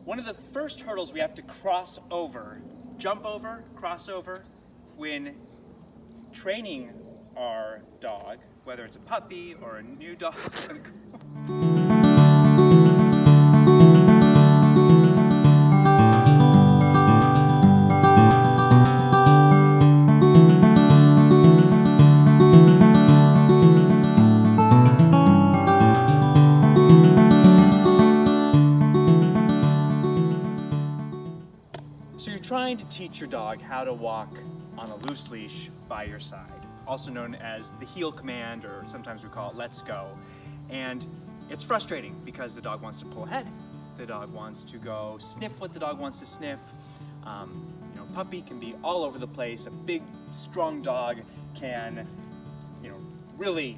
One of the first hurdles we have to cross over, jump over, cross over, when training our dog, whether it's a puppy or a new dog. So you're trying to teach your dog how to walk on a loose leash by your side, also known as the heel command, or sometimes we call it let's go. And it's frustrating because the dog wants to pull ahead. The dog wants to go sniff what the dog wants to sniff. Puppy can be all over the place. A big, strong dog can, really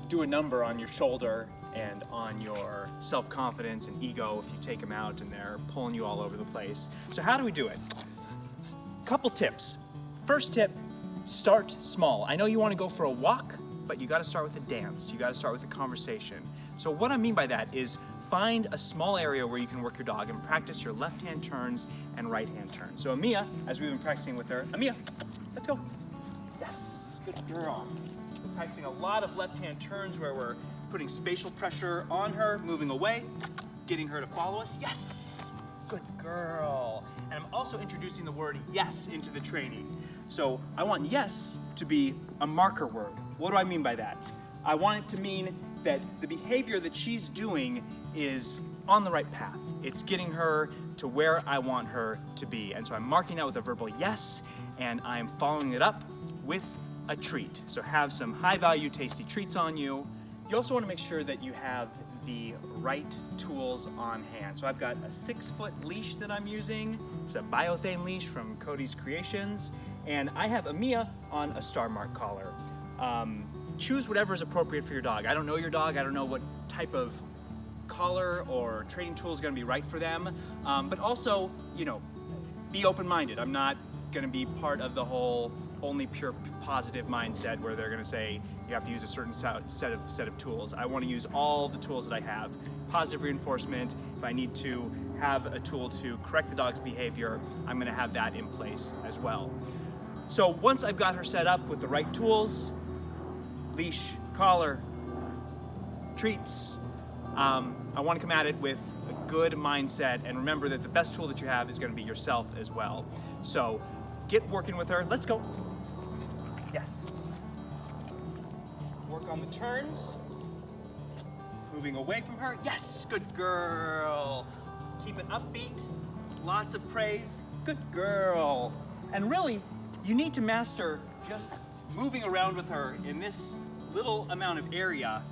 do a number on your shoulder and on your self-confidence and ego if you take them out and they're pulling you all over the place. So how do we do it? Couple tips. First tip, start small. I know you want to go for a walk, but you got to start with a dance. You got to start with a conversation. So what I mean by that is find a small area where you can work your dog and practice your left-hand turns and right-hand turns. So Amia, as we've been practicing with her, Amia, let's go. Yes, good girl. We're practicing a lot of left-hand turns where we're putting spatial pressure on her, moving away, getting her to follow us. Yes, good girl. And I'm also introducing the word yes into the training. So I want yes to be a marker word. What do I mean by that? I want it to mean that the behavior that she's doing is on the right path. It's getting her to where I want her to be. And so I'm marking that with a verbal yes, and I'm following it up with a treat. So have some high-value, tasty treats on you. You also want to make sure that you have the right tools on hand. So I've got a 6-foot leash that I'm using. It's a biothane leash from Cody's Creations. And I have Amia on a Star Mark collar. Choose whatever is appropriate for your dog. I don't know your dog. I don't know what type of collar or training tool is going to be right for them. But also, be open-minded. I'm not going to be part of the whole only pure positive mindset where they're going to say you have to use a certain set of tools. I want to use all the tools that I have. Positive reinforcement. If I need to have a tool to correct the dog's behavior, I'm going to have that in place as well. So once I've got her set up with the right tools, leash, collar, treats, I want to come at it with a good mindset, and remember that the best tool that you have is going to be yourself as well. So get working with her. Let's go. Yes. Work on the turns. Moving away from her. Yes, good girl. Keep it upbeat. Lots of praise. Good girl. And really, you need to master just moving around with her in this little amount of area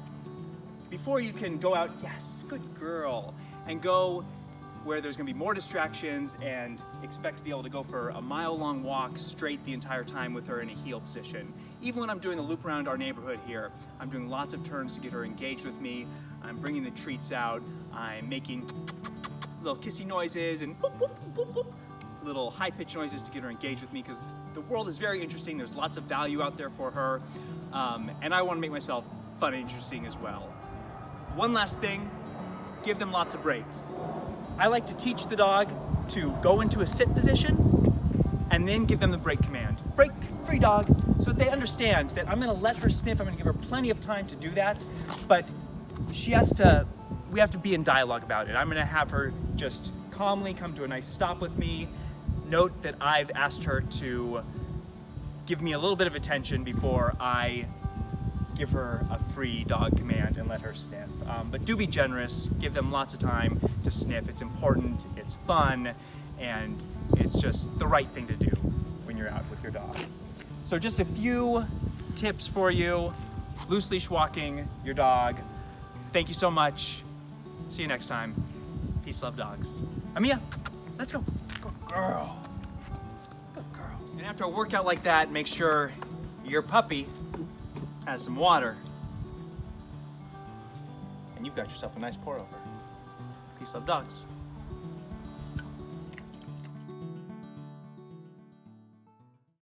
before you can go out, yes, good girl, and go where there's going to be more distractions and expect to be able to go for a mile-long walk straight the entire time with her in a heel position. Even when I'm doing a loop around our neighborhood here, I'm doing lots of turns to get her engaged with me. I'm bringing the treats out. I'm making little kissy noises and boop, boop, boop, boop, little high-pitched noises to get her engaged with me because the world is very interesting. There's lots of value out there for her, and I want to make myself fun and interesting as well. One last thing, give them lots of breaks. I like to teach the dog to go into a sit position and then give them the break command. Break, free dog, so that they understand that I'm going to let her sniff. I'm going to give her plenty of time to do that, but we have to be in dialogue about it. I'm going to have her just calmly come to a nice stop with me. Note that I've asked her to give me a little bit of attention before I give her a free dog command and let her sniff. But do be generous, give them lots of time to sniff. It's important, it's fun, and it's just the right thing to do when you're out with your dog. So just a few tips for you. Loose leash walking your dog. Thank you so much. See you next time. Peace, love, dogs. Amia, let's go. Good girl. Good girl. And after a workout like that, make sure your puppy has some water. And you've got yourself a nice pour over. Peace, love, dogs.